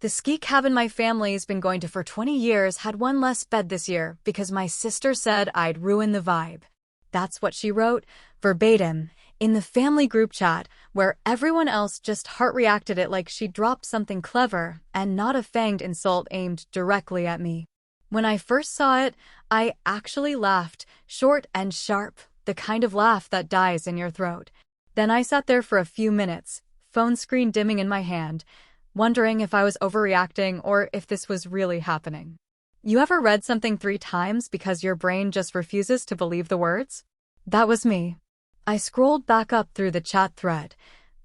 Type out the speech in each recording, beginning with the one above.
The ski cabin my family's been going to for 20 years had one less bed this year because my sister said I'd ruin the vibe. That's what she wrote, verbatim, in the family group chat, where everyone else just heart-reacted it like she dropped something clever and not a fanged insult aimed directly at me. When I first saw it, I actually laughed, short and sharp, the kind of laugh that dies in your throat. Then I sat there for a few minutes, phone screen dimming in my hand, wondering if I was overreacting or if this was really happening. You ever read something 3 times because your brain just refuses to believe the words? That was me. I scrolled back up through the chat thread,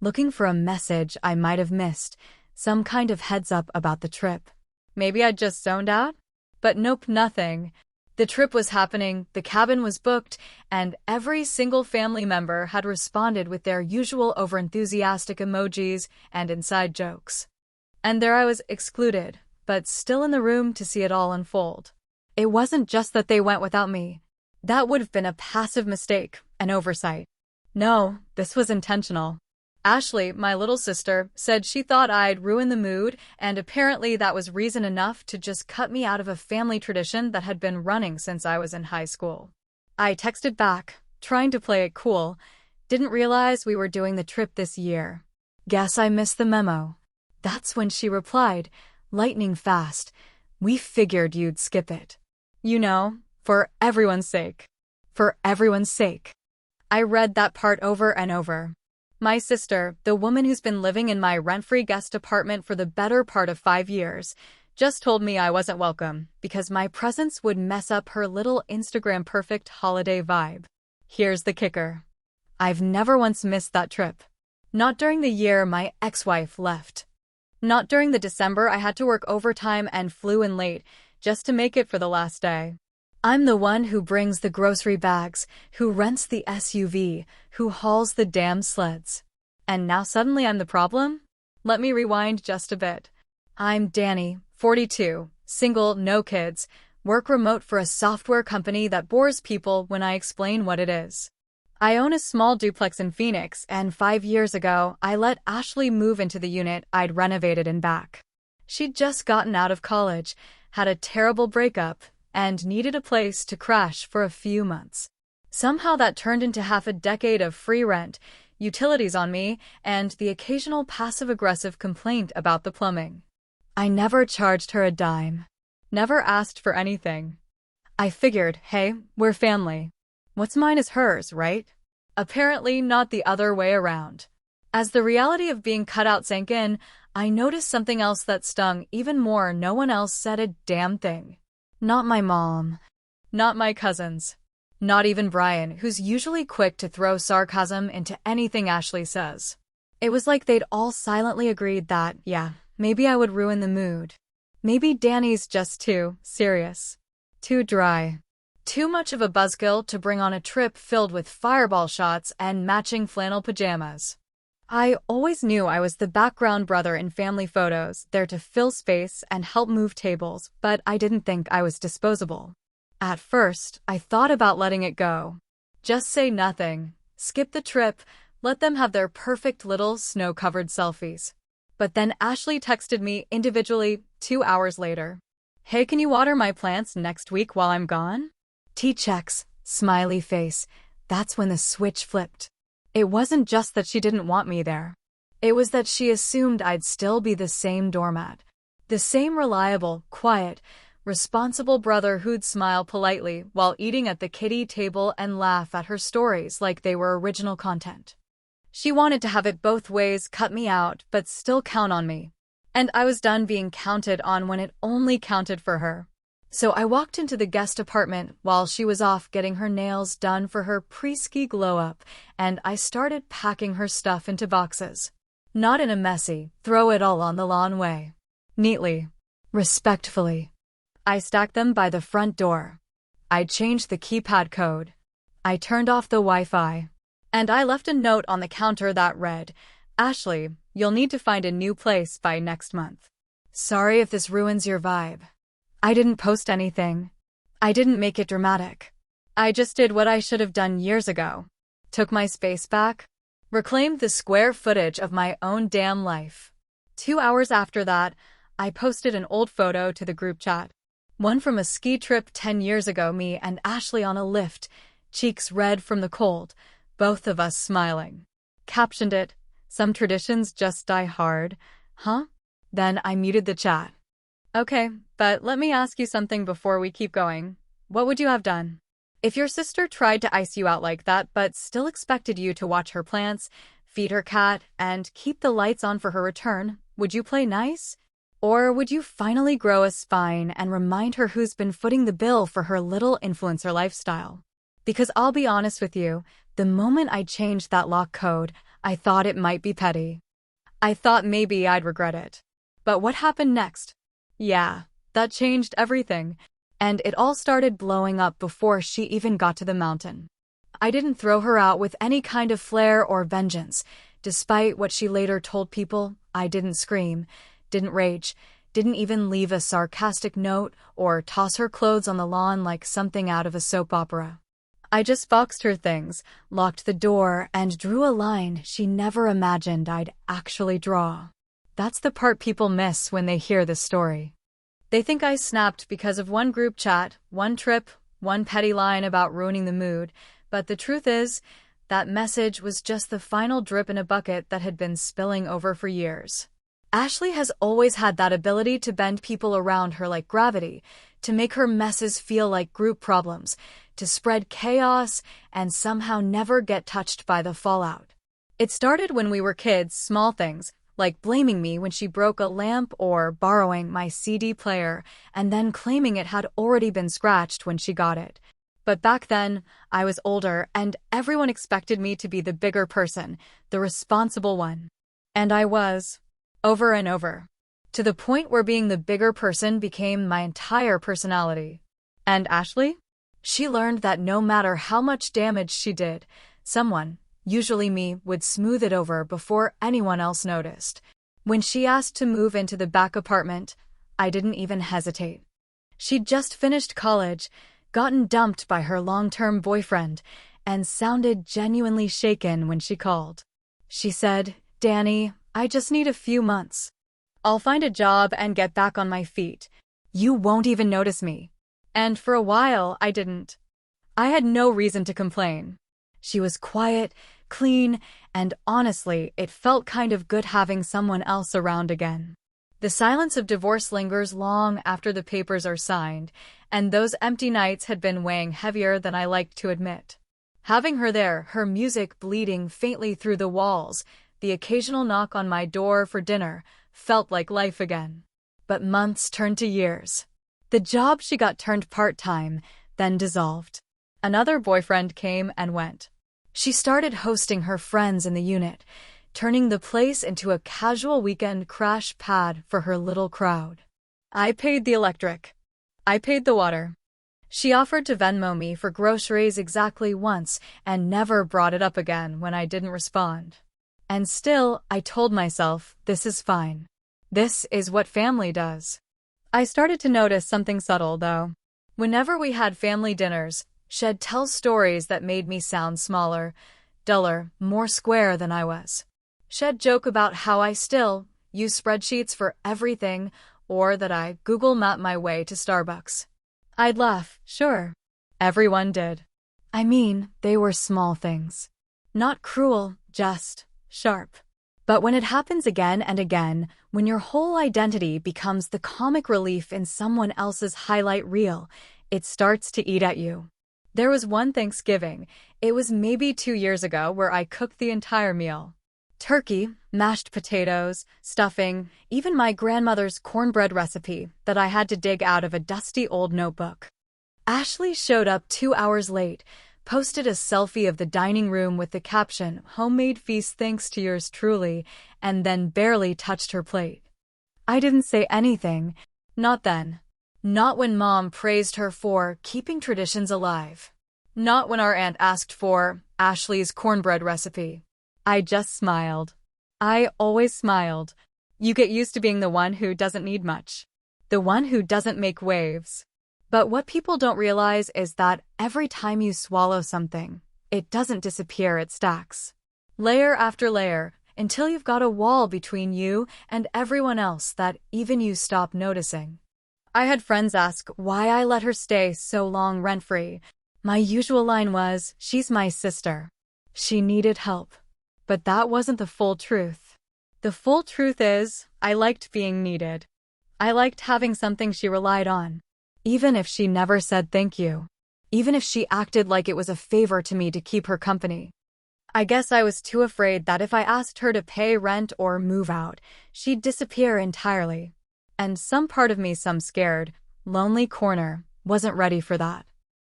looking for a message I might have missed, some kind of heads up about the trip. Maybe I'd just zoned out? But nope, nothing. The trip was happening, the cabin was booked, and every single family member had responded with their usual overenthusiastic emojis and inside jokes. And there I was, excluded, but still in the room to see it all unfold. It wasn't just that they went without me. That would have been a passive mistake, an oversight. No, this was intentional. Ashley, my little sister, said she thought I'd ruin the mood, and apparently that was reason enough to just cut me out of a family tradition that had been running since I was in high school. I texted back, trying to play it cool. Didn't realize we were doing the trip this year. Guess I missed the memo. That's when she replied, lightning fast. We figured you'd skip it. You know, for everyone's sake. For everyone's sake. I read that part over and over. My sister, the woman who's been living in my rent-free guest apartment for the better part of 5 years, just told me I wasn't welcome because my presence would mess up her little Instagram-perfect holiday vibe. Here's the kicker. I've never once missed that trip. Not during the year my ex-wife left. Not during the December I had to work overtime and flew in late just to make it for the last day. I'm the one who brings the grocery bags, who rents the SUV, who hauls the damn sleds. And now suddenly I'm the problem? Let me rewind just a bit. I'm Danny, 42, single, no kids, work remote for a software company that bores people when I explain what it is. I own a small duplex in Phoenix, and 5 years ago, I let Ashley move into the unit I'd renovated in back. She'd just gotten out of college, had a terrible breakup, and needed a place to crash for a few months. Somehow that turned into half a decade of free rent, utilities on me, and the occasional passive-aggressive complaint about the plumbing. I never charged her a dime. Never asked for anything. I figured, hey, we're family. What's mine is hers, right? Apparently not the other way around. As the reality of being cut out sank in, I noticed something else that stung even more. No one else said a damn thing. Not my mom. Not my cousins. Not even Brian, who's usually quick to throw sarcasm into anything Ashley says. It was like they'd all silently agreed that, yeah, maybe I would ruin the mood. Maybe Danny's just too serious. Too dry. Too much of a buzzkill to bring on a trip filled with fireball shots and matching flannel pajamas. I always knew I was the background brother in family photos, there to fill space and help move tables, but I didn't think I was disposable. At first, I thought about letting it go. Just say nothing, skip the trip, let them have their perfect little snow-covered selfies. But then Ashley texted me individually 2 hours later. Hey, can you water my plants next week while I'm gone? T-checks, smiley face. That's when the switch flipped. It wasn't just that she didn't want me there. It was that she assumed I'd still be the same doormat. The same reliable, quiet, responsible brother who'd smile politely while eating at the kiddie table and laugh at her stories like they were original content. She wanted to have it both ways, cut me out, but still count on me. And I was done being counted on when it only counted for her. So I walked into the guest apartment while she was off getting her nails done for her pre-ski glow-up, and I started packing her stuff into boxes. Not in a messy, throw it all on the lawn way. Neatly. Respectfully. I stacked them by the front door. I changed the keypad code. I turned off the Wi-Fi. And I left a note on the counter that read, Ashley, you'll need to find a new place by next month. Sorry if this ruins your vibe. I didn't post anything. I didn't make it dramatic. I just did what I should have done years ago. Took my space back. Reclaimed the square footage of my own damn life. 2 hours after that, I posted an old photo to the group chat. One from a ski trip 10 years ago, me and Ashley on a lift, cheeks red from the cold, both of us smiling. Captioned it, "Some traditions just die hard." Huh? Then I muted the chat. Okay, but let me ask you something before we keep going. What would you have done? If your sister tried to ice you out like that but still expected you to watch her plants, feed her cat, and keep the lights on for her return, would you play nice? Or would you finally grow a spine and remind her who's been footing the bill for her little influencer lifestyle? Because I'll be honest with you, the moment I changed that lock code, I thought it might be petty. I thought maybe I'd regret it. But what happened next? Yeah, that changed everything. And it all started blowing up before she even got to the mountain. I didn't throw her out with any kind of flair or vengeance. Despite what she later told people, I didn't scream, didn't rage, didn't even leave a sarcastic note or toss her clothes on the lawn like something out of a soap opera. I just boxed her things, locked the door, and drew a line she never imagined I'd actually draw. That's the part people miss when they hear this story. They think I snapped because of one group chat, one trip, one petty line about ruining the mood, but the truth is, that message was just the final drip in a bucket that had been spilling over for years. Ashley has always had that ability to bend people around her like gravity, to make her messes feel like group problems, to spread chaos and somehow never get touched by the fallout. It started when we were kids, small things, like blaming me when she broke a lamp or borrowing my CD player and then claiming it had already been scratched when she got it. But back then, I was older and everyone expected me to be the bigger person, the responsible one. And I was. Over and over. To the point where being the bigger person became my entire personality. And Ashley? She learned that no matter how much damage she did, someone, usually me, would smooth it over before anyone else noticed. When she asked to move into the back apartment, I didn't even hesitate. She'd just finished college, gotten dumped by her long-term boyfriend, and sounded genuinely shaken when she called. She said, "Danny, I just need a few months. I'll find a job and get back on my feet. You won't even notice me." And for a while, I didn't. I had no reason to complain. She was quiet, clean, and honestly, it felt kind of good having someone else around again. The silence of divorce lingers long after the papers are signed, and those empty nights had been weighing heavier than I liked to admit. Having her there, her music bleeding faintly through the walls, the occasional knock on my door for dinner, felt like life again. But months turned to years. The job she got turned part-time, then dissolved. Another boyfriend came and went. She started hosting her friends in the unit, turning the place into a casual weekend crash pad for her little crowd. I paid the electric. I paid the water. She offered to Venmo me for groceries exactly once and never brought it up again when I didn't respond. And still, I told myself, this is fine. This is what family does. I started to notice something subtle, though. Whenever we had family dinners, she'd tell stories that made me sound smaller, duller, more square than I was. She'd joke about how I still use spreadsheets for everything, or that I Google Map my way to Starbucks. I'd laugh, sure. Everyone did. I mean, they were small things. Not cruel, just sharp. But when it happens again and again, when your whole identity becomes the comic relief in someone else's highlight reel, it starts to eat at you. There was one Thanksgiving, it was maybe 2 years ago, where I cooked the entire meal. Turkey, mashed potatoes, stuffing, even my grandmother's cornbread recipe that I had to dig out of a dusty old notebook. Ashley showed up 2 hours late, posted a selfie of the dining room with the caption, "Homemade feast thanks to yours truly," and then barely touched her plate. I didn't say anything. Not then. Not when Mom praised her for keeping traditions alive. Not when our aunt asked for Ashley's cornbread recipe. I just smiled. I always smiled. You get used to being the one who doesn't need much. The one who doesn't make waves. But what people don't realize is that every time you swallow something, it doesn't disappear, it stacks. Layer after layer, until you've got a wall between you and everyone else that even you stop noticing. I had friends ask why I let her stay so long rent-free. My usual line was, "She's my sister. She needed help." But that wasn't the full truth. The full truth is, I liked being needed. I liked having something she relied on. Even if she never said thank you. Even if she acted like it was a favor to me to keep her company. I guess I was too afraid that if I asked her to pay rent or move out, she'd disappear entirely. And some part of me, some scared, lonely corner, wasn't ready for that.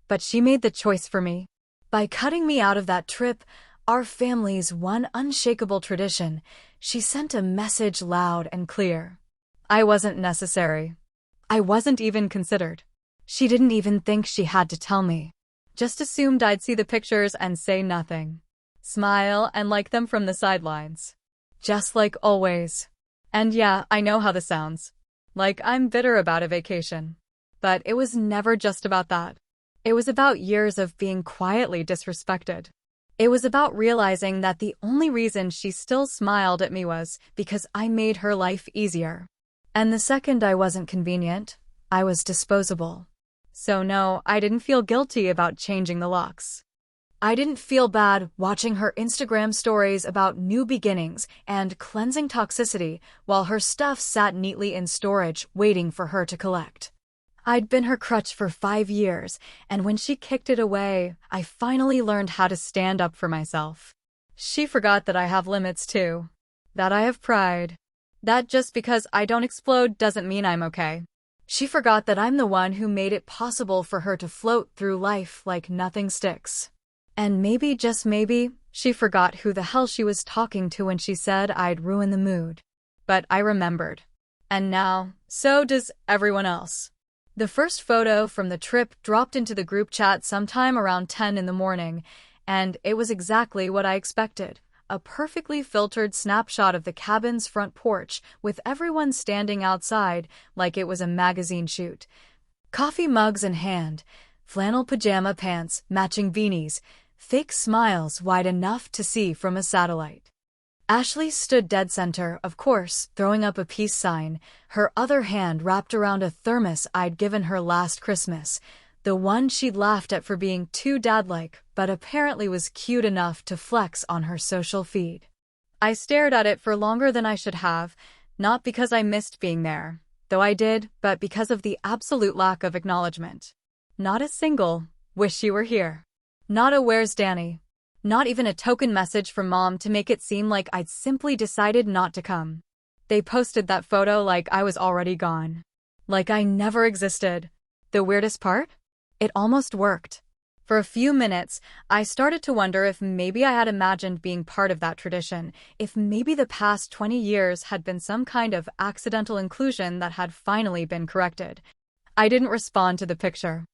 But she made the choice for me. By cutting me out of that trip, our family's one unshakable tradition, she sent a message loud and clear. I wasn't necessary. I wasn't even considered. She didn't even think she had to tell me. Just assumed I'd see the pictures and say nothing. Smile and like them from the sidelines. Just like always. And yeah, I know how this sounds. Like I'm bitter about a vacation. But it was never just about that. It was about years of being quietly disrespected. It was about realizing that the only reason she still smiled at me was because I made her life easier. And the second I wasn't convenient, I was disposable. So no, I didn't feel guilty about changing the locks. I didn't feel bad watching her Instagram stories about new beginnings and cleansing toxicity while her stuff sat neatly in storage waiting for her to collect. I'd been her crutch for 5 years, and when she kicked it away, I finally learned how to stand up for myself. She forgot that I have limits too. That I have pride. That just because I don't explode doesn't mean I'm okay. She forgot that I'm the one who made it possible for her to float through life like nothing sticks. And maybe, just maybe, she forgot who the hell she was talking to when she said I'd ruin the mood. But I remembered. And now, so does everyone else. The first photo from the trip dropped into the group chat sometime around 10 in the morning, and it was exactly what I expected. A perfectly filtered snapshot of the cabin's front porch, with everyone standing outside like it was a magazine shoot. Coffee mugs in hand, flannel pajama pants, matching beanies, fake smiles wide enough to see from a satellite. Ashley stood dead center, of course, throwing up a peace sign, her other hand wrapped around a thermos I'd given her last Christmas, the one she'd laughed at for being too dad-like, but apparently was cute enough to flex on her social feed. I stared at it for longer than I should have, not because I missed being there, though I did, but because of the absolute lack of acknowledgement. Not a single, "Wish you were here." Not a "Where's Danny?" Not even a token message from Mom to make it seem like I'd simply decided not to come. They posted that photo like I was already gone. Like I never existed. The weirdest part? It almost worked. For a few minutes, I started to wonder if maybe I had imagined being part of that tradition, if maybe the past 20 years had been some kind of accidental inclusion that had finally been corrected. I didn't respond to the picture.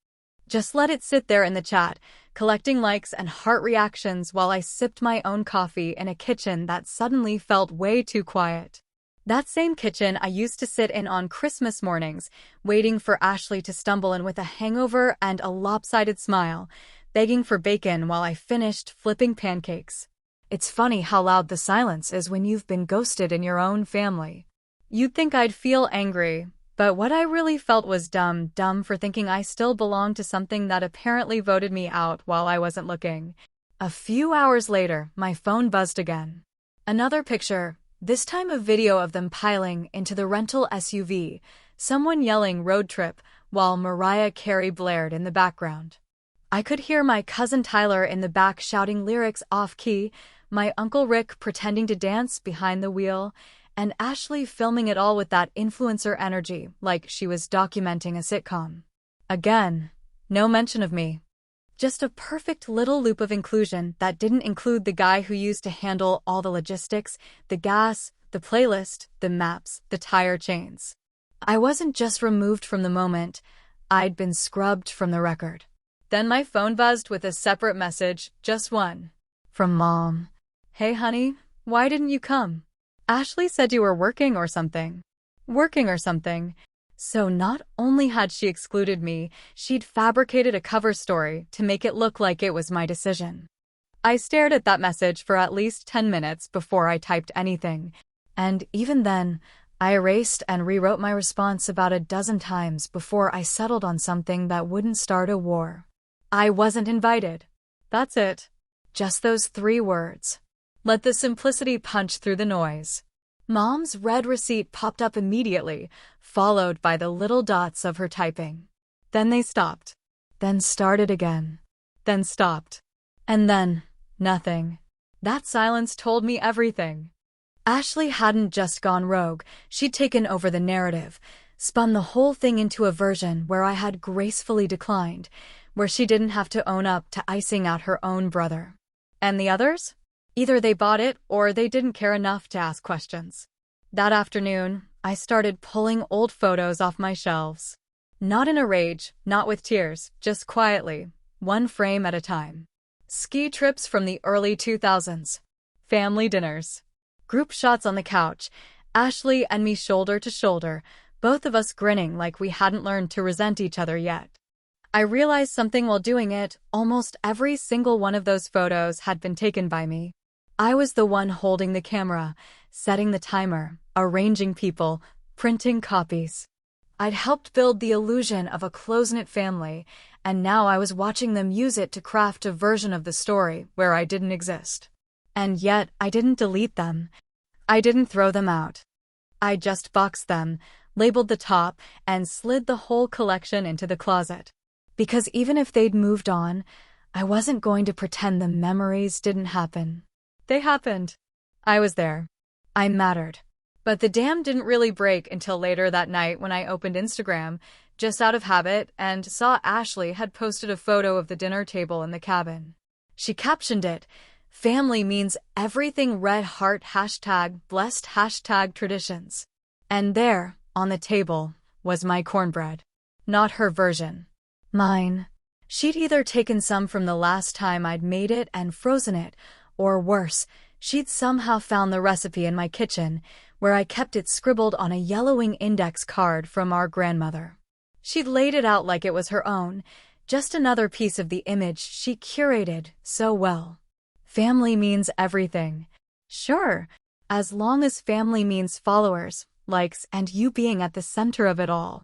Just let it sit there in the chat, collecting likes and heart reactions while I sipped my own coffee in a kitchen that suddenly felt way too quiet. That same kitchen I used to sit in on Christmas mornings, waiting for Ashley to stumble in with a hangover and a lopsided smile, begging for bacon while I finished flipping pancakes. It's funny how loud the silence is when you've been ghosted in your own family. You'd think I'd feel angry, but what I really felt was dumb for thinking I still belonged to something that apparently voted me out while I wasn't looking. A few hours later, my phone buzzed again. Another picture, this time a video of them piling into the rental SUV, someone yelling "road trip" while Mariah Carey blared in the background. I could hear my cousin Tyler in the back shouting lyrics off-key, my Uncle Rick pretending to dance behind the wheel, and Ashley filming it all with that influencer energy, like she was documenting a sitcom. Again, no mention of me. Just a perfect little loop of inclusion that didn't include the guy who used to handle all the logistics, the gas, the playlist, the maps, the tire chains. I wasn't just removed from the moment, I'd been scrubbed from the record. Then my phone buzzed with a separate message, just one. From Mom. "Hey honey, why didn't you come? Ashley said you were working or something." Working or something. So not only had she excluded me, she'd fabricated a cover story to make it look like it was my decision. I stared at that message for at least 10 minutes before I typed anything. And even then, I erased and rewrote my response about a dozen times before I settled on something that wouldn't start a war. I wasn't invited. That's it. Just those 3 words. Let the simplicity punch through the noise. Mom's red receipt popped up immediately, followed by the little dots of her typing. Then they stopped. Then started again. Then stopped. And then, nothing. That silence told me everything. Ashley hadn't just gone rogue, she'd taken over the narrative, spun the whole thing into a version where I had gracefully declined, where she didn't have to own up to icing out her own brother. And the others? Either they bought it or they didn't care enough to ask questions. That afternoon, I started pulling old photos off my shelves. Not in a rage, not with tears, just quietly, one frame at a time. Ski trips from the early 2000s. Family dinners. Group shots on the couch, Ashley and me shoulder to shoulder, both of us grinning like we hadn't learned to resent each other yet. I realized something while doing it. Almost every single one of those photos had been taken by me. I was the one holding the camera, setting the timer, arranging people, printing copies. I'd helped build the illusion of a close-knit family, and now I was watching them use it to craft a version of the story where I didn't exist. And yet, I didn't delete them. I didn't throw them out. I just boxed them, labeled the top, and slid the whole collection into the closet. Because even if they'd moved on, I wasn't going to pretend the memories didn't happen. They happened. I was there. I mattered. But the dam didn't really break until later that night when I opened Instagram, just out of habit, and saw Ashley had posted a photo of the dinner table in the cabin. She captioned it, "Family means everything red heart #blessed #traditions." And there, on the table, was my cornbread. Not her version. Mine. She'd either taken some from the last time I'd made it and frozen it, or worse, she'd somehow found the recipe in my kitchen, where I kept it scribbled on a yellowing index card from our grandmother. She'd laid it out like it was her own, just another piece of the image she curated so well. Family means everything. Sure, as long as family means followers, likes, and you being at the center of it all.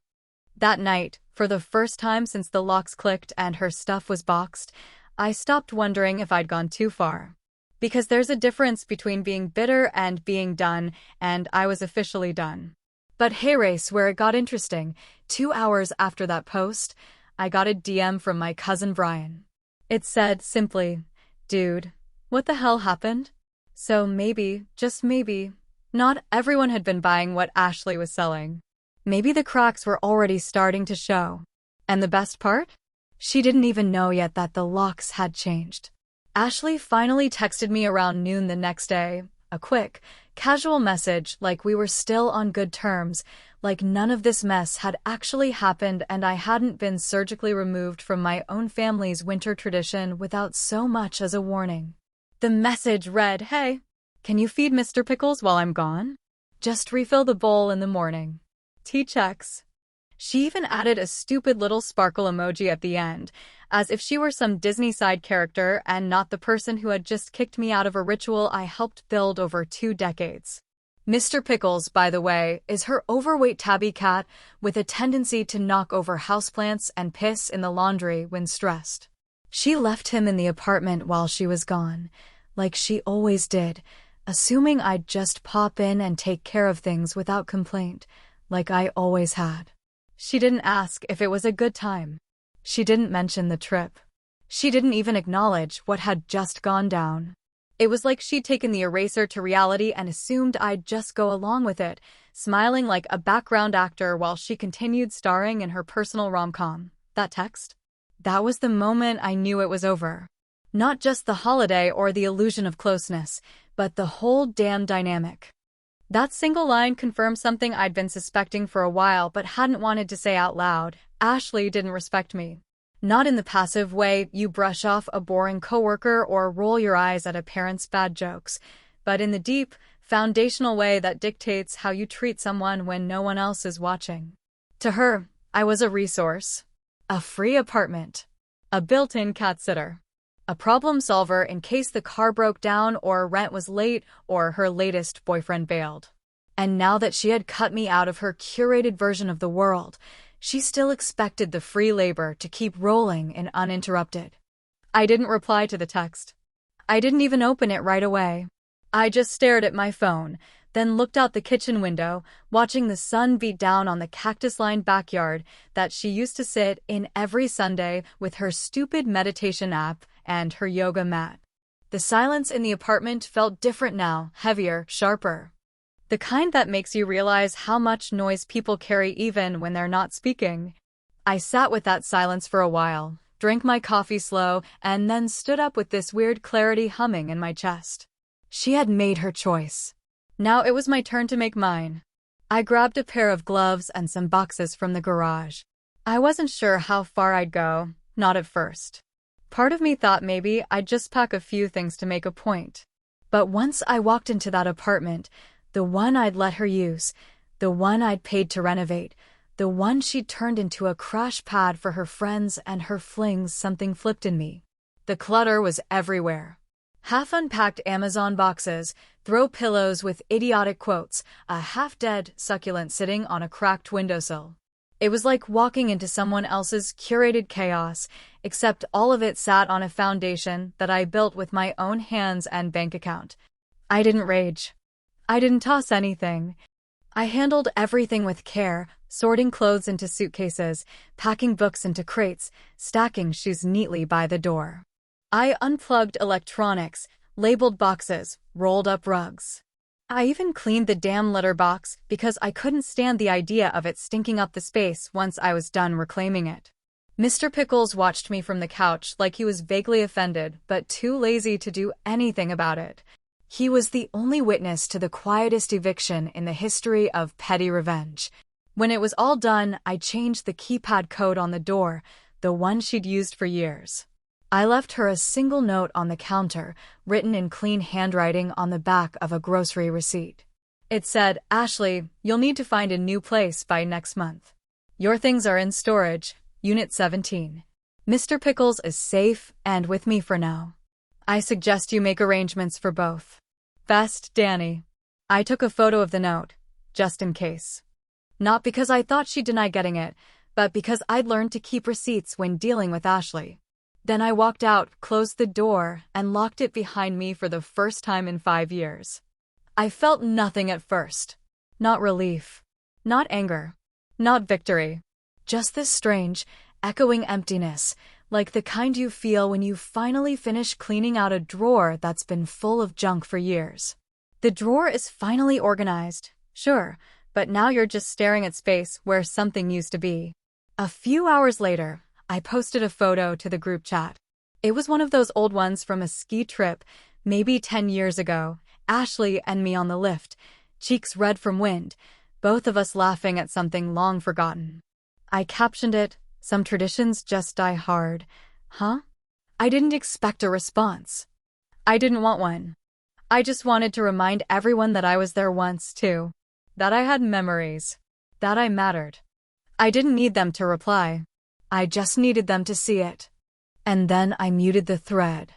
That night, for the first time since the locks clicked and her stuff was boxed, I stopped wondering if I'd gone too far. Because there's a difference between being bitter and being done, and I was officially done. But hey race, where it got interesting, 2 hours after that post, I got a DM from my cousin Brian. It said simply, "Dude, what the hell happened?" So maybe, just maybe, not everyone had been buying what Ashley was selling. Maybe the cracks were already starting to show. And the best part? She didn't even know yet that the locks had changed. Ashley finally texted me around noon the next day, a quick, casual message like we were still on good terms, like none of this mess had actually happened and I hadn't been surgically removed from my own family's winter tradition without so much as a warning. The message read, "Hey, can you feed Mr. Pickles while I'm gone? Just refill the bowl in the morning. Tea checks." She even added a stupid little sparkle emoji at the end, as if she were some Disney side character and not the person who had just kicked me out of a ritual I helped build over 2 decades. Mr. Pickles, by the way, is her overweight tabby cat with a tendency to knock over houseplants and piss in the laundry when stressed. She left him in the apartment while she was gone, like she always did, assuming I'd just pop in and take care of things without complaint, like I always had. She didn't ask if it was a good time. She didn't mention the trip. She didn't even acknowledge what had just gone down. It was like she'd taken the eraser to reality and assumed I'd just go along with it, smiling like a background actor while she continued starring in her personal rom-com. That text? That was the moment I knew it was over. Not just the holiday or the illusion of closeness, but the whole damn dynamic. That single line confirmed something I'd been suspecting for a while but hadn't wanted to say out loud. Ashley didn't respect me. Not in the passive way you brush off a boring coworker or roll your eyes at a parent's bad jokes, but in the deep, foundational way that dictates how you treat someone when no one else is watching. To her, I was a resource. A free apartment. A built-in cat sitter. A problem solver in case the car broke down or rent was late or her latest boyfriend bailed. And now that she had cut me out of her curated version of the world, she still expected the free labor to keep rolling and uninterrupted. I didn't reply to the text. I didn't even open it right away. I just stared at my phone, then looked out the kitchen window, watching the sun beat down on the cactus-lined backyard that she used to sit in every Sunday with her stupid meditation app and her yoga mat. The silence in the apartment felt different now, heavier, sharper. The kind that makes you realize how much noise people carry even when they're not speaking. I sat with that silence for a while, drank my coffee slow, and then stood up with this weird clarity humming in my chest. She had made her choice. Now it was my turn to make mine. I grabbed a pair of gloves and some boxes from the garage. I wasn't sure how far I'd go, not at first. Part of me thought maybe I'd just pack a few things to make a point. But once I walked into that apartment, the one I'd let her use, the one I'd paid to renovate, the one she'd turned into a crash pad for her friends and her flings, something flipped in me. The clutter was everywhere. Half-unpacked Amazon boxes, throw pillows with idiotic quotes, a half-dead succulent sitting on a cracked windowsill. It was like walking into someone else's curated chaos, except all of it sat on a foundation that I built with my own hands and bank account. I didn't rage. I didn't toss anything. I handled everything with care, sorting clothes into suitcases, packing books into crates, stacking shoes neatly by the door. I unplugged electronics, labeled boxes, rolled up rugs. I even cleaned the damn litter box because I couldn't stand the idea of it stinking up the space once I was done reclaiming it. Mr. Pickles watched me from the couch like he was vaguely offended but too lazy to do anything about it. He was the only witness to the quietest eviction in the history of petty revenge. When it was all done, I changed the keypad code on the door, the one she'd used for years. I left her a single note on the counter, written in clean handwriting on the back of a grocery receipt. It said, "Ashley, you'll need to find a new place by next month. Your things are in storage, Unit 17. Mr. Pickles is safe and with me for now. I suggest you make arrangements for both. Best, Danny." I took a photo of the note, just in case. Not because I thought she'd deny getting it, but because I'd learned to keep receipts when dealing with Ashley. Then I walked out, closed the door, and locked it behind me for the first time in 5 years. I felt nothing at first. Not relief. Not anger. Not victory. Just this strange, echoing emptiness, like the kind you feel when you finally finish cleaning out a drawer that's been full of junk for years. The drawer is finally organized, sure, but now you're just staring at space where something used to be. A few hours later, I posted a photo to the group chat. It was one of those old ones from a ski trip, maybe 10 years ago, Ashley and me on the lift, cheeks red from wind, both of us laughing at something long forgotten. I captioned it, "Some traditions just die hard." Huh? I didn't expect a response. I didn't want one. I just wanted to remind everyone that I was there once, too. That I had memories. That I mattered. I didn't need them to reply. I just needed them to see it. And then I muted the thread.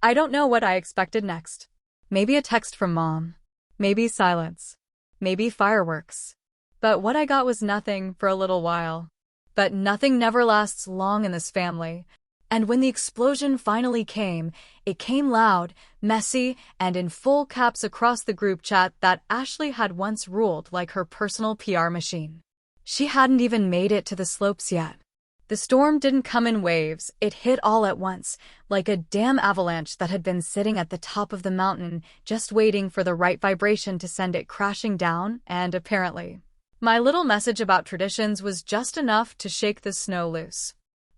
I don't know what I expected next. Maybe a text from Mom. Maybe silence. Maybe fireworks. But what I got was nothing for a little while. But nothing never lasts long in this family. And when the explosion finally came, it came loud, messy, and in full caps across the group chat that Ashley had once ruled like her personal PR machine. She hadn't even made it to the slopes yet. The storm didn't come in waves, it hit all at once, like a damn avalanche that had been sitting at the top of the mountain, just waiting for the right vibration to send it crashing down, and apparently, my little message about traditions was just enough to shake the snow loose.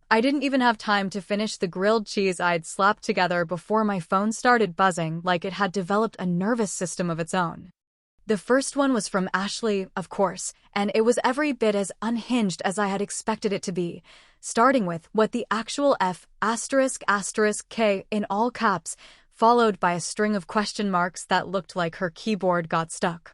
I didn't even have time to finish the grilled cheese I'd slapped together before my phone started buzzing like it had developed a nervous system of its own. The first one was from Ashley, of course, and it was every bit as unhinged as I had expected it to be, starting with what the actual F***K in all caps, followed by a string of question marks that looked like her keyboard got stuck.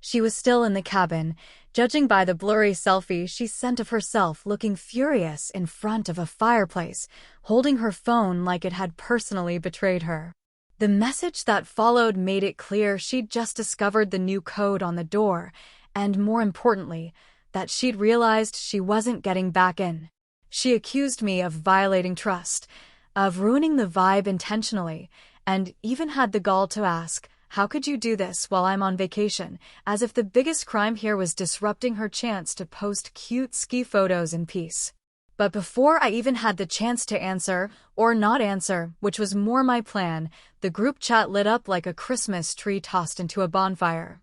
She was still in the cabin, judging by the blurry selfie she sent of herself looking furious in front of a fireplace, holding her phone like it had personally betrayed her. The message that followed made it clear she'd just discovered the new code on the door, and more importantly, that she'd realized she wasn't getting back in. She accused me of violating trust, of ruining the vibe intentionally, and even had the gall to ask, "How could you do this while I'm on vacation?" As if the biggest crime here was disrupting her chance to post cute ski photos in peace. But before I even had the chance to answer, or not answer, which was more my plan, the group chat lit up like a Christmas tree tossed into a bonfire.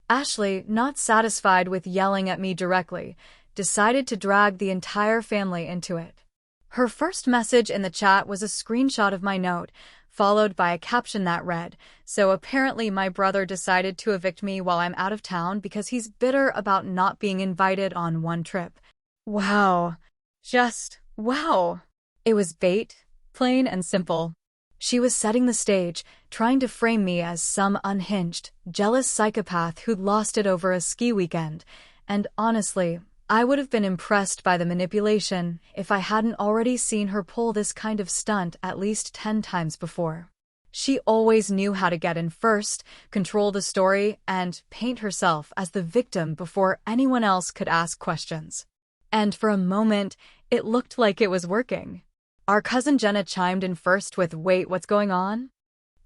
Ashley, not satisfied with yelling at me directly, decided to drag the entire family into it. Her first message in the chat was a screenshot of my note, followed by a caption that read, "So apparently my brother decided to evict me while I'm out of town because he's bitter about not being invited on one trip." Wow. Just wow. It was bait, plain and simple. She was setting the stage, trying to frame me as some unhinged, jealous psychopath who'd lost it over a ski weekend, and honestly, I would have been impressed by the manipulation if I hadn't already seen her pull this kind of stunt at least 10 times before. She always knew how to get in first, control the story, and paint herself as the victim before anyone else could ask questions. And for a moment, it looked like it was working. Our cousin Jenna chimed in first with, "Wait, what's going on?"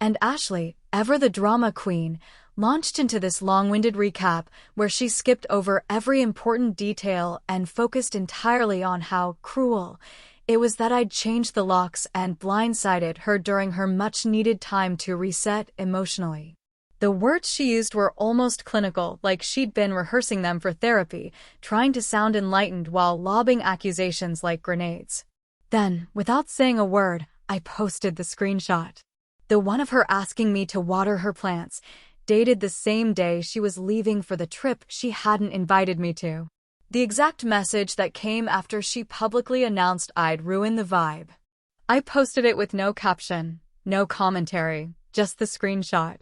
And Ashley, ever the drama queen, launched into this long-winded recap where she skipped over every important detail and focused entirely on how cruel it was that I'd changed the locks and blindsided her during her much-needed time to reset emotionally. The words she used were almost clinical, like she'd been rehearsing them for therapy, trying to sound enlightened while lobbing accusations like grenades. Then, without saying a word, I posted the screenshot. The one of her asking me to water her plants, dated the same day she was leaving for the trip she hadn't invited me to. The exact message that came after she publicly announced I'd ruined the vibe. I posted it with no caption, no commentary, just the screenshot.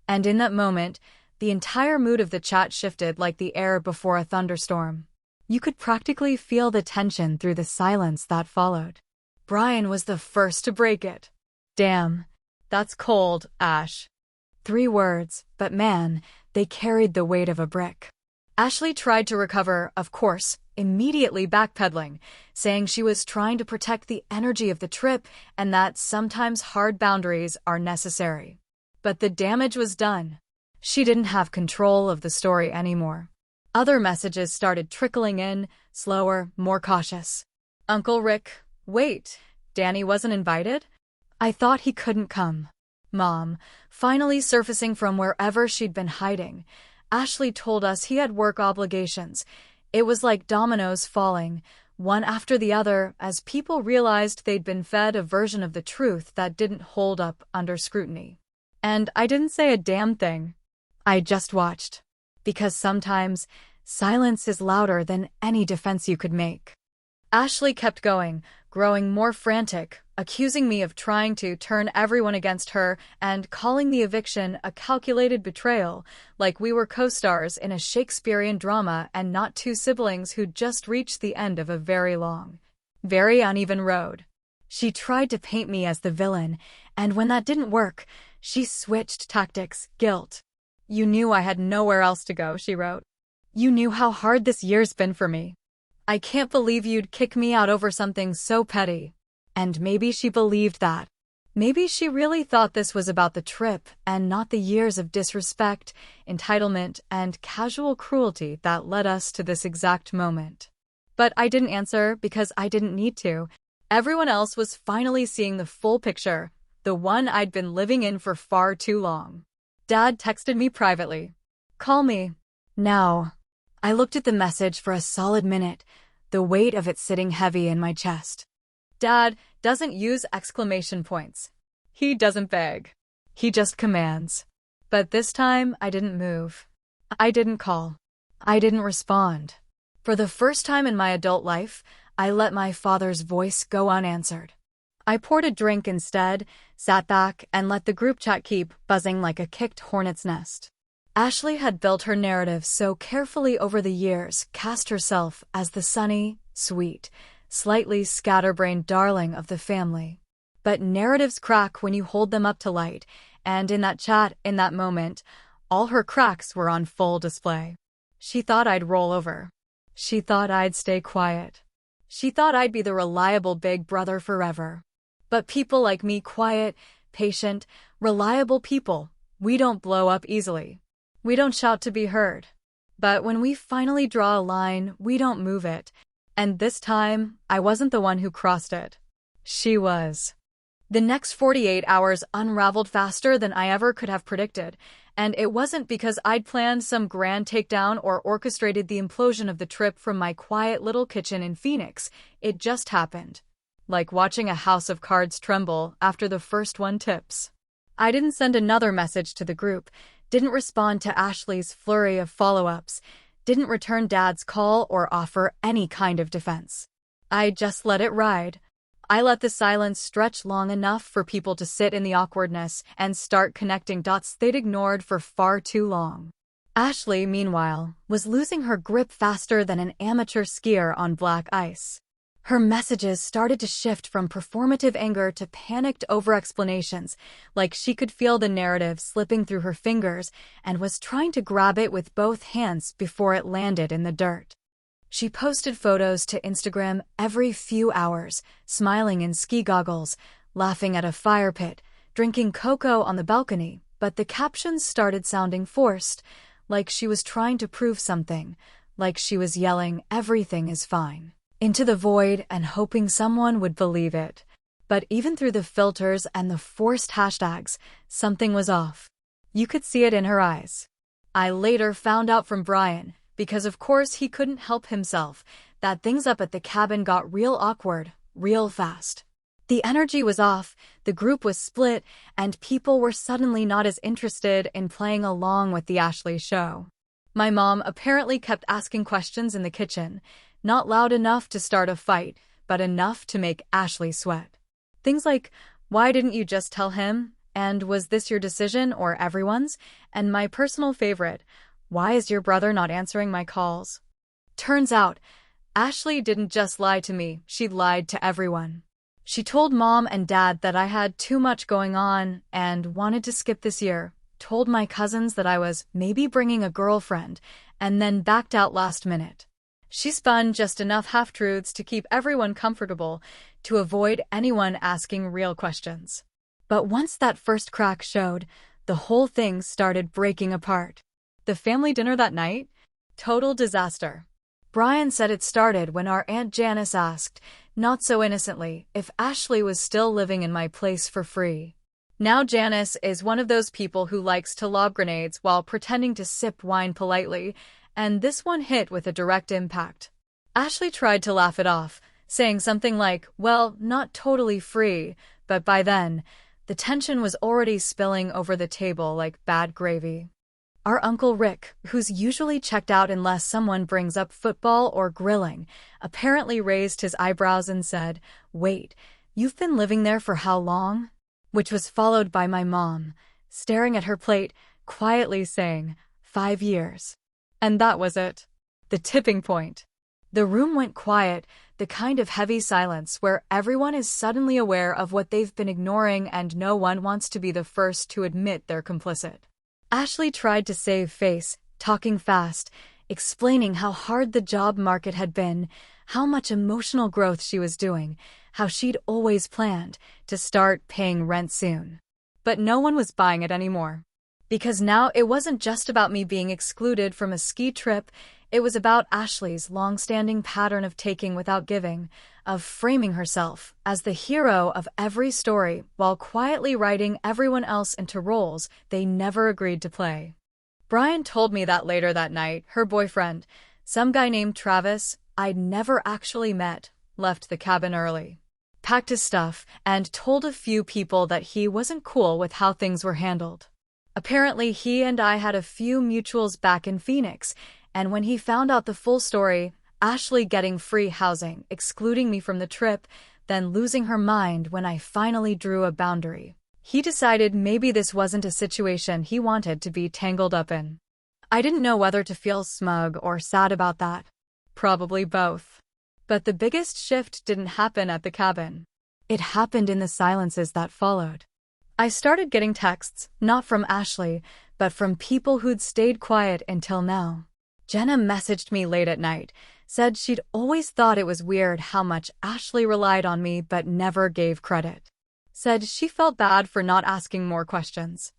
And in that moment, the entire mood of the chat shifted like the air before a thunderstorm. You could practically feel the tension through the silence that followed. Brian was the first to break it. "Damn, that's cold, Ash." 3 words, but man, they carried the weight of a brick. Ashley tried to recover, of course, immediately backpedaling, saying she was trying to protect the energy of the trip and that sometimes hard boundaries are necessary. But the damage was done. She didn't have control of the story anymore. Other messages started trickling in, slower, more cautious. "Uncle Rick, wait, Danny wasn't invited? I thought he couldn't come." Mom, finally surfacing from wherever she'd been hiding. Ashley told us he had work obligations. It was like dominoes falling, one after the other, as people realized they'd been fed a version of the truth that didn't hold up under scrutiny. And I didn't say a damn thing. I just watched. Because sometimes, silence is louder than any defense you could make. Ashley kept going, growing more frantic, accusing me of trying to turn everyone against her and calling the eviction a calculated betrayal, like we were co-stars in a Shakespearean drama and not 2 siblings who'd just reached the end of a very long, very uneven road. She tried to paint me as the villain, and when that didn't work, she switched tactics, guilt. "You knew I had nowhere else to go," she wrote. "You knew how hard this year's been for me. I can't believe you'd kick me out over something so petty." And maybe she believed that. Maybe she really thought this was about the trip and not the years of disrespect, entitlement, and casual cruelty that led us to this exact moment. But I didn't answer because I didn't need to. Everyone else was finally seeing the full picture, the one I'd been living in for far too long. Dad texted me privately. "Call me now." I looked at the message for a solid minute, the weight of it sitting heavy in my chest. Dad doesn't use exclamation points. He doesn't beg. He just commands. But this time, I didn't move. I didn't call. I didn't respond. For the first time in my adult life, I let my father's voice go unanswered. I poured a drink instead, sat back, and let the group chat keep buzzing like a kicked hornet's nest. Ashley had built her narrative so carefully over the years, cast herself as the sunny, sweet, slightly scatterbrained darling of the family. But narratives crack when you hold them up to light, and in that chat, in that moment, all her cracks were on full display. She thought I'd roll over. She thought I'd stay quiet. She thought I'd be the reliable big brother forever. But people like me, quiet, patient, reliable people, we don't blow up easily. We don't shout to be heard. But when we finally draw a line, we don't move it. And this time, I wasn't the one who crossed it. She was. The next 48 hours unraveled faster than I ever could have predicted, and it wasn't because I'd planned some grand takedown or orchestrated the implosion of the trip from my quiet little kitchen in Phoenix. It just happened. Like watching a house of cards tremble after the first one tips. I didn't send another message to the group, didn't respond to Ashley's flurry of follow-ups, didn't return Dad's call or offer any kind of defense. I just let it ride. I let the silence stretch long enough for people to sit in the awkwardness and start connecting dots they'd ignored for far too long. Ashley, meanwhile, was losing her grip faster than an amateur skier on black ice. Her messages started to shift from performative anger to panicked over-explanations, like she could feel the narrative slipping through her fingers and was trying to grab it with both hands before it landed in the dirt. She posted photos to Instagram every few hours, smiling in ski goggles, laughing at a fire pit, drinking cocoa on the balcony, but the captions started sounding forced, like she was trying to prove something, like she was yelling, "Everything is fine," into the void and hoping someone would believe it. But even through the filters and the forced hashtags, something was off. You could see it in her eyes. I later found out from Brian, because of course he couldn't help himself, that things up at the cabin got real awkward, real fast. The energy was off, the group was split, and people were suddenly not as interested in playing along with the Ashley show. My mom apparently kept asking questions in the kitchen, not loud enough to start a fight, but enough to make Ashley sweat. Things like, "Why didn't you just tell him?" And "Was this your decision or everyone's?" And my personal favorite, "Why is your brother not answering my calls?" Turns out, Ashley didn't just lie to me, she lied to everyone. She told Mom and Dad that I had too much going on and wanted to skip this year, told my cousins that I was maybe bringing a girlfriend, and then backed out last minute. She spun just enough half-truths to keep everyone comfortable, to avoid anyone asking real questions. But once that first crack showed, the whole thing started breaking apart. The family dinner that night? Total disaster. Brian said it started when our Aunt Janice asked, not so innocently, if Ashley was still living in my place for free. Now Janice is one of those people who likes to lob grenades while pretending to sip wine politely, and this one hit with a direct impact. Ashley tried to laugh it off, saying something like, "Well, not totally free," but by then, the tension was already spilling over the table like bad gravy. Our Uncle Rick, who's usually checked out unless someone brings up football or grilling, apparently raised his eyebrows and said, "Wait, you've been living there for how long?" Which was followed by my mom, staring at her plate, quietly saying, 5 years. And that was it. The tipping point. The room went quiet, the kind of heavy silence where everyone is suddenly aware of what they've been ignoring and no one wants to be the first to admit they're complicit. Ashley tried to save face, talking fast, explaining how hard the job market had been, how much emotional growth she was doing, how she'd always planned to start paying rent soon. But no one was buying it anymore. Because now it wasn't just about me being excluded from a ski trip, it was about Ashley's long-standing pattern of taking without giving, of framing herself as the hero of every story while quietly writing everyone else into roles they never agreed to play. Brian told me that later that night, her boyfriend, some guy named Travis, I'd never actually met, left the cabin early, packed his stuff, and told a few people that he wasn't cool with how things were handled. Apparently, he and I had a few mutuals back in Phoenix, and when he found out the full story, Ashley getting free housing, excluding me from the trip, then losing her mind when I finally drew a boundary, He decided maybe this wasn't a situation he wanted to be tangled up in. I didn't know whether to feel smug or sad about that. Probably both. But the biggest shift didn't happen at the cabin. It happened in the silences that followed. I started getting texts, not from Ashley, but from people who'd stayed quiet until now. Jenna messaged me late at night, said she'd always thought it was weird how much Ashley relied on me but never gave credit. Said she felt bad for not asking more questions.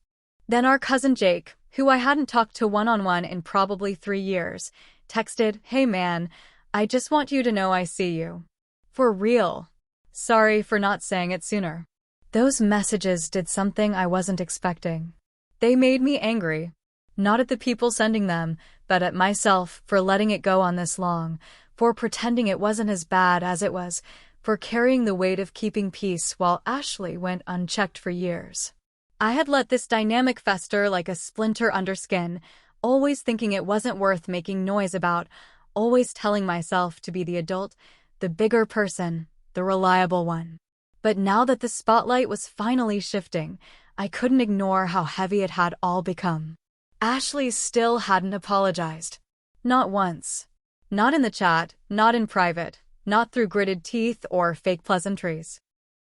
Then our cousin Jake, who I hadn't talked to one-on-one in probably 3 years, texted, "Hey man, I just want you to know I see you. For real. Sorry for not saying it sooner." Those messages did something I wasn't expecting. They made me angry. Not at the people sending them, but at myself for letting it go on this long, for pretending it wasn't as bad as it was, for carrying the weight of keeping peace while Ashley went unchecked for years. I had let this dynamic fester like a splinter under skin, always thinking it wasn't worth making noise about, always telling myself to be the adult, the bigger person, the reliable one. But now that the spotlight was finally shifting, I couldn't ignore how heavy it had all become. Ashley still hadn't apologized. Not once. Not in the chat, not in private, not through gritted teeth or fake pleasantries.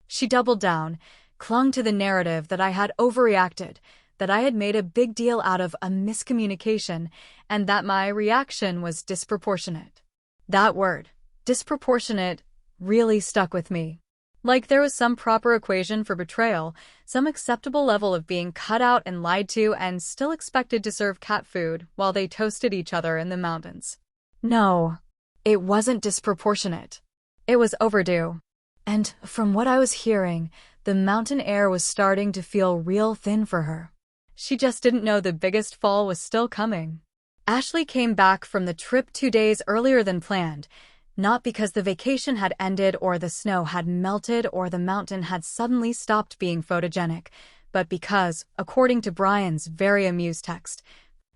She doubled down, clung to the narrative that I had overreacted, that I had made a big deal out of a miscommunication, and that my reaction was disproportionate. That word, disproportionate, really stuck with me. Like there was some proper equation for betrayal, some acceptable level of being cut out and lied to and still expected to serve cat food while they toasted each other in the mountains. No, it wasn't disproportionate. It was overdue. And from what I was hearing, the mountain air was starting to feel real thin for her. She just didn't know the biggest fall was still coming. Ashley came back from the trip 2 days earlier than planned, not because the vacation had ended or the snow had melted or the mountain had suddenly stopped being photogenic, but because, according to Brian's very amused text,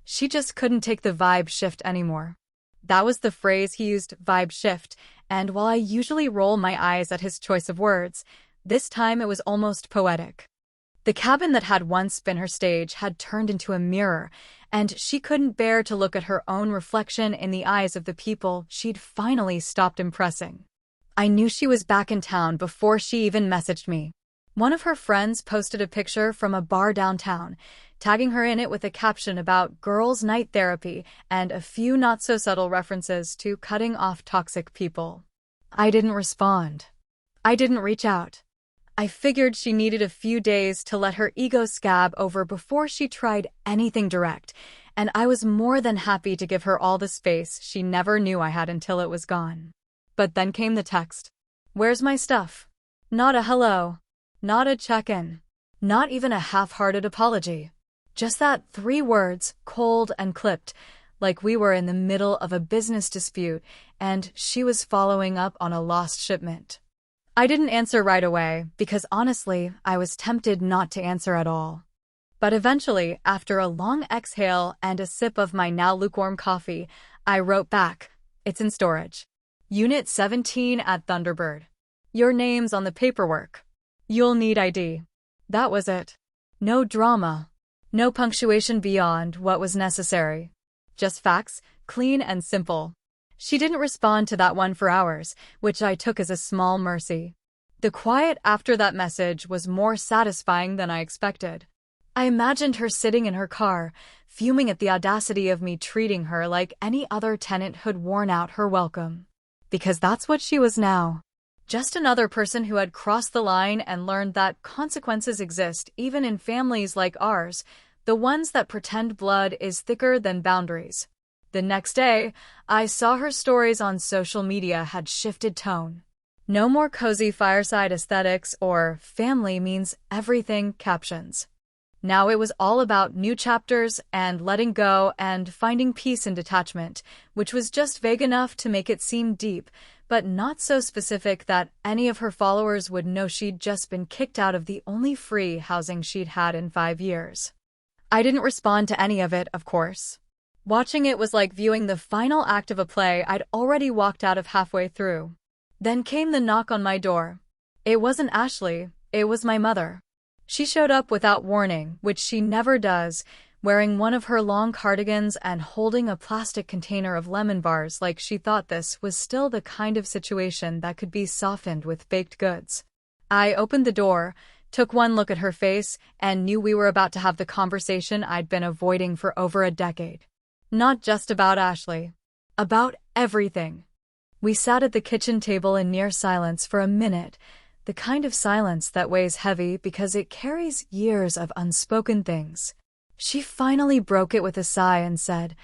she just couldn't take the vibe shift anymore. That was the phrase he used, vibe shift, and while I usually roll my eyes at his choice of words, this time it was almost poetic. The cabin that had once been her stage had turned into a mirror, and she couldn't bear to look at her own reflection in the eyes of the people she'd finally stopped impressing. I knew she was back in town before she even messaged me. One of her friends posted a picture from a bar downtown, tagging her in it with a caption about girls' night therapy and a few not-so-subtle references to cutting off toxic people. I didn't respond. I didn't reach out. I figured she needed a few days to let her ego scab over before she tried anything direct, and I was more than happy to give her all the space she never knew I had until it was gone. But then came the text. "Where's my stuff?" Not a hello. Not a check-in. Not even a half-hearted apology. Just that 3 words, cold and clipped, like we were in the middle of a business dispute and she was following up on a lost shipment. I didn't answer right away because honestly, I was tempted not to answer at all. But eventually, after a long exhale and a sip of my now lukewarm coffee, I wrote back, "It's in storage. Unit 17 at Thunderbird. Your name's on the paperwork. You'll need ID." That was it. No drama. No punctuation beyond what was necessary. Just facts, clean and simple. She didn't respond to that one for hours, which I took as a small mercy. The quiet after that message was more satisfying than I expected. I imagined her sitting in her car, fuming at the audacity of me treating her like any other tenant who'd worn out her welcome. Because that's what she was now. Just another person who had crossed the line and learned that consequences exist even in families like ours, the ones that pretend blood is thicker than boundaries. The next day, I saw her stories on social media had shifted tone. No more cozy fireside aesthetics or family means everything captions. Now it was all about new chapters and letting go and finding peace in detachment, which was just vague enough to make it seem deep, but not so specific that any of her followers would know she'd just been kicked out of the only free housing she'd had in 5 years. I didn't respond to any of it, of course. Watching it was like viewing the final act of a play I'd already walked out of halfway through. Then came the knock on my door. It wasn't Ashley, it was my mother. She showed up without warning, which she never does, wearing one of her long cardigans and holding a plastic container of lemon bars like she thought this was still the kind of situation that could be softened with baked goods. I opened the door, took one look at her face, and knew we were about to have the conversation I'd been avoiding for over a decade. Not just about Ashley. About everything. We sat at the kitchen table in near silence for a minute, the kind of silence that weighs heavy because it carries years of unspoken things. She finally broke it with a sigh and said,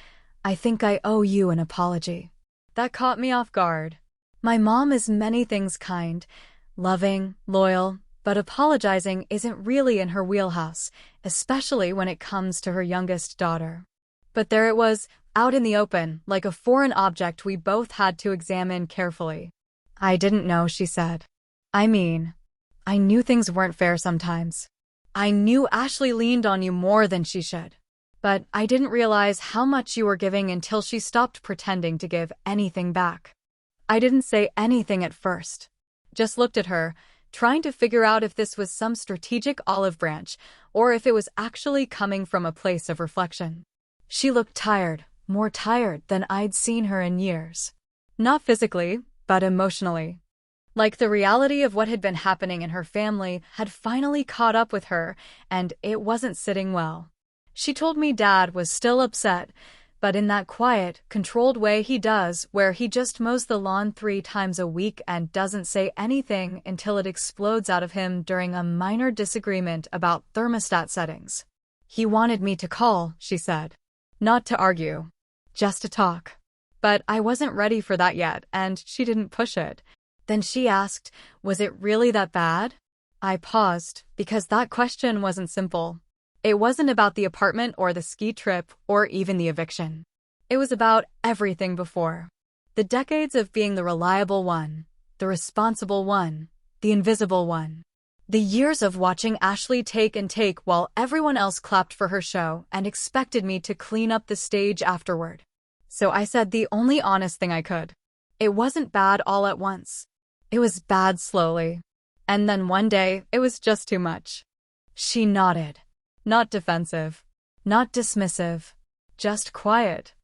"I think I owe you an apology." That caught me off guard. My mom is many things kind, loving, loyal, but apologizing isn't really in her wheelhouse, especially when it comes to her youngest daughter. But there it was, out in the open, like a foreign object we both had to examine carefully. "I didn't know," she said. "I mean, I knew things weren't fair sometimes. I knew Ashley leaned on you more than she should. But I didn't realize how much you were giving until she stopped pretending to give anything back." I didn't say anything at first. Just looked at her, trying to figure out if this was some strategic olive branch or if it was actually coming from a place of reflection. She looked tired, more tired than I'd seen her in years. Not physically, but emotionally. Like the reality of what had been happening in her family had finally caught up with her, and it wasn't sitting well. She told me Dad was still upset, but in that quiet, controlled way he does, where he just mows the lawn 3 times a week and doesn't say anything until it explodes out of him during a minor disagreement about thermostat settings. "He wanted me to call," she said. "Not to argue. Just to talk." But I wasn't ready for that yet, and she didn't push it. Then she asked, "Was it really that bad?" I paused, because that question wasn't simple. It wasn't about the apartment or the ski trip or even the eviction. It was about everything before. The decades of being the reliable one, the responsible one, the invisible one. The years of watching Ashley take and take while everyone else clapped for her show and expected me to clean up the stage afterward. So I said the only honest thing I could. It wasn't bad all at once. It was bad slowly. And then one day, it was just too much. She nodded. Not defensive. Not dismissive. Just quiet.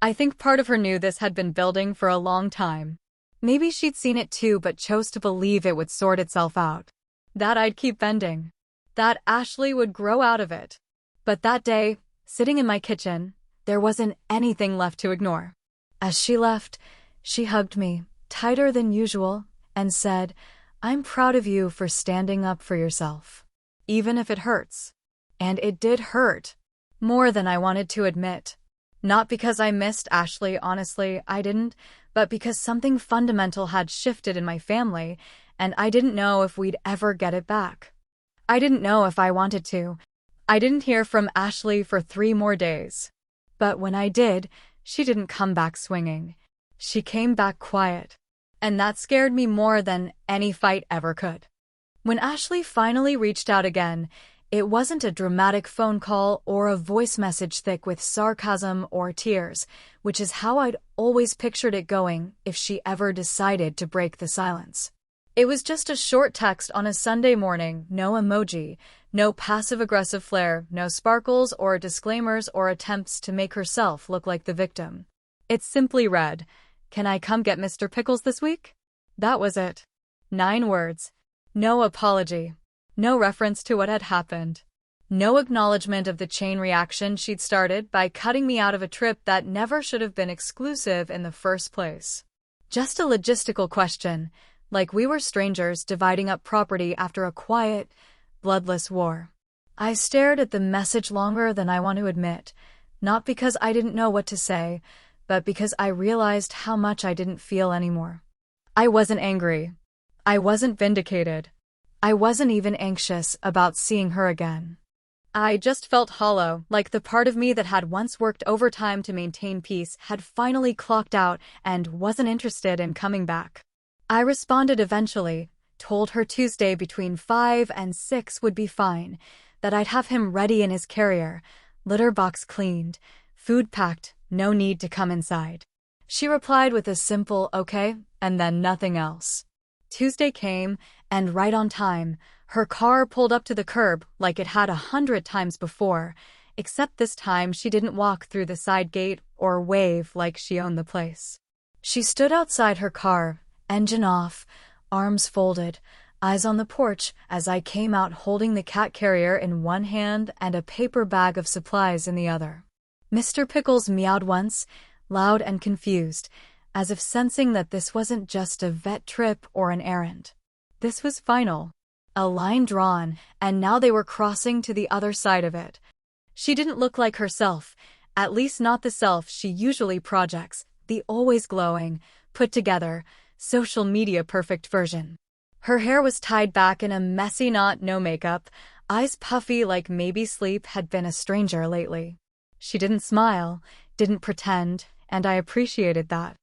I think part of her knew this had been building for a long time. Maybe she'd seen it too but chose to believe it would sort itself out. That I'd keep bending. That Ashley would grow out of it. But that day, sitting in my kitchen, there wasn't anything left to ignore. As she left, she hugged me, tighter than usual, and said, "I'm proud of you for standing up for yourself. Even if it hurts." And it did hurt. More than I wanted to admit. Not because I missed Ashley, honestly, I didn't, but because something fundamental had shifted in my family, and I didn't know if we'd ever get it back. I didn't know if I wanted to. I didn't hear from Ashley for 3 more days. But when I did, she didn't come back swinging. She came back quiet. And that scared me more than any fight ever could. When Ashley finally reached out again, it wasn't a dramatic phone call or a voice message thick with sarcasm or tears, which is how I'd always pictured it going if she ever decided to break the silence. It was just a short text on a Sunday morning, no emoji, no passive-aggressive flair, no sparkles or disclaimers or attempts to make herself look like the victim. It simply read, "Can I come get Mr. Pickles this week?" That was it. 9 words. No apology. No reference to what had happened. No acknowledgement of the chain reaction she'd started by cutting me out of a trip that never should have been exclusive in the first place. Just a logistical question, like we were strangers dividing up property after a quiet, bloodless war. I stared at the message longer than I want to admit, not because I didn't know what to say, but because I realized how much I didn't feel anymore. I wasn't angry. I wasn't vindicated. I wasn't even anxious about seeing her again. I just felt hollow, like the part of me that had once worked overtime to maintain peace had finally clocked out and wasn't interested in coming back. I responded eventually, told her Tuesday between 5 and 6 would be fine, that I'd have him ready in his carrier, litter box cleaned, food packed, no need to come inside. She replied with a simple "okay," and then nothing else. Tuesday came, and right on time, Her car pulled up to the curb like it had 100 times before, except this time she didn't walk through the side gate or wave like she owned the place. She stood outside her car, engine off, arms folded, eyes on the porch as I came out holding the cat carrier in one hand and a paper bag of supplies in the other. Mr. Pickles meowed once, loud and confused, as if sensing that this wasn't just a vet trip or an errand. This was final. A line drawn, and now they were crossing to the other side of it. She didn't look like herself, at least not the self she usually projects, the always glowing, put together, social media perfect version. Her hair was tied back in a messy knot, no makeup, eyes puffy like maybe sleep had been a stranger lately. She didn't smile, didn't pretend, and I appreciated that.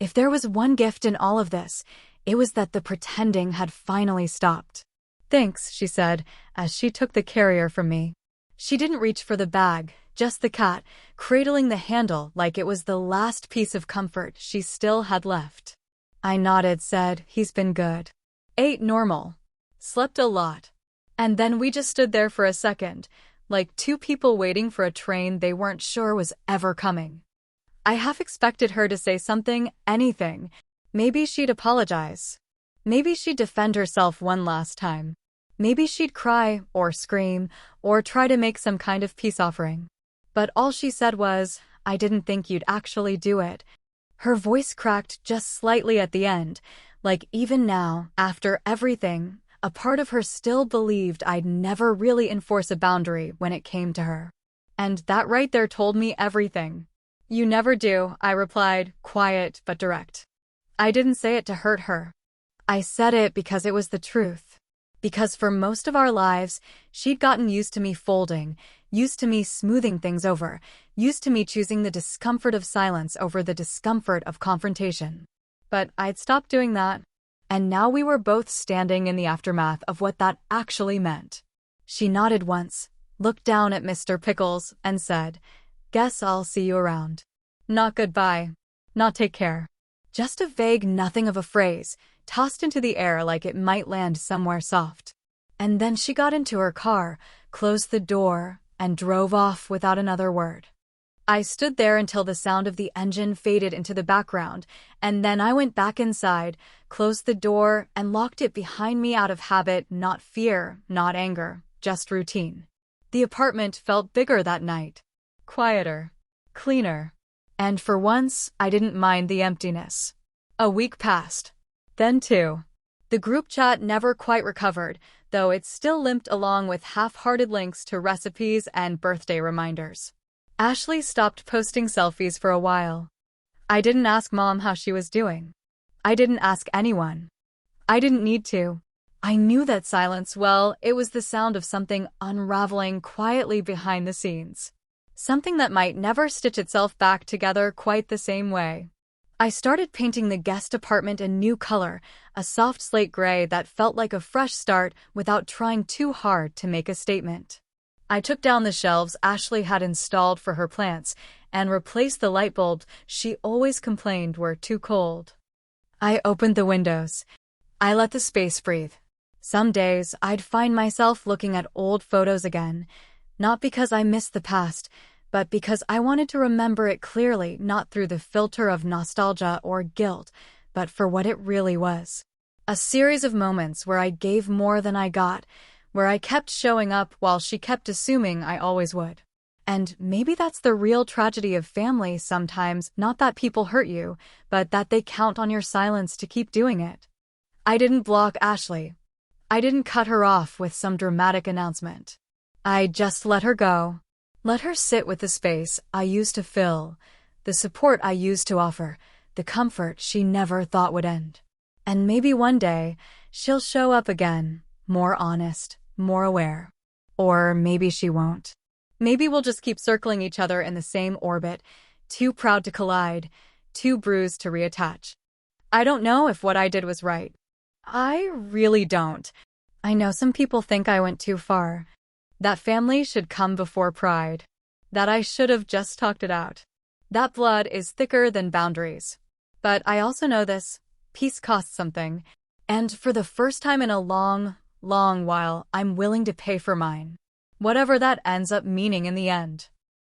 If there was one gift in all of this, it was that the pretending had finally stopped. "Thanks," she said, as she took the carrier from me. She didn't reach for the bag, just the cat, cradling the handle like it was the last piece of comfort she still had left. I nodded, said, "He's been good. Ate normal. Slept a lot." And then we just stood there for a second, like two people waiting for a train they weren't sure was ever coming. I half expected her to say something, anything. Maybe she'd apologize. Maybe she'd defend herself one last time. Maybe she'd cry, or scream, or try to make some kind of peace offering. But all she said was, "I didn't think you'd actually do it." Her voice cracked just slightly at the end, like even now, after everything, a part of her still believed I'd never really enforce a boundary when it came to her. And that right there told me everything. "You never do," I replied, quiet but direct. I didn't say it to hurt her. I said it because it was the truth. Because for most of our lives, she'd gotten used to me folding, used to me smoothing things over, used to me choosing the discomfort of silence over the discomfort of confrontation. But I'd stopped doing that, and now we were both standing in the aftermath of what that actually meant. She nodded once, looked down at Mr. Pickles, and said, "Guess I'll see you around." Not goodbye, not take care. Just a vague nothing of a phrase, tossed into the air like it might land somewhere soft. And then she got into her car, closed the door, and drove off without another word. I stood there until the sound of the engine faded into the background, and then I went back inside, closed the door, and locked it behind me out of habit, not fear, not anger, just routine. The apartment felt bigger that night. Quieter. Cleaner. And for once, I didn't mind the emptiness. A week passed. Then two. The group chat never quite recovered, though it still limped along with half-hearted links to recipes and birthday reminders. Ashley stopped posting selfies for a while. I didn't ask Mom how she was doing. I didn't ask anyone. I didn't need to. I knew that silence, well, it was the sound of something unraveling quietly behind the scenes. Something that might never stitch itself back together quite the same way. I started painting the guest apartment a new color, a soft slate gray that felt like a fresh start without trying too hard to make a statement. I took down the shelves Ashley had installed for her plants and replaced the light bulbs she always complained were too cold. I opened the windows. I let the space breathe. Some days I'd find myself looking at old photos again, not because I missed the past, but because I wanted to remember it clearly, not through the filter of nostalgia or guilt, but for what it really was. A series of moments where I gave more than I got, where I kept showing up while she kept assuming I always would. And maybe that's the real tragedy of family sometimes, not that people hurt you, but that they count on your silence to keep doing it. I didn't block Ashley. I didn't cut her off with some dramatic announcement. I just let her go. Let her sit with the space I used to fill, the support I used to offer, the comfort she never thought would end. And maybe one day, she'll show up again, more honest, more aware. Or maybe she won't. Maybe we'll just keep circling each other in the same orbit, too proud to collide, too bruised to reattach. I don't know if what I did was right. I really don't. I know some people think I went too far. That family should come before pride. That I should have just talked it out. That blood is thicker than boundaries. But I also know this. Peace costs something. And for the first time in a long, long while I'm willing to pay for mine. Whatever that ends up meaning in the end.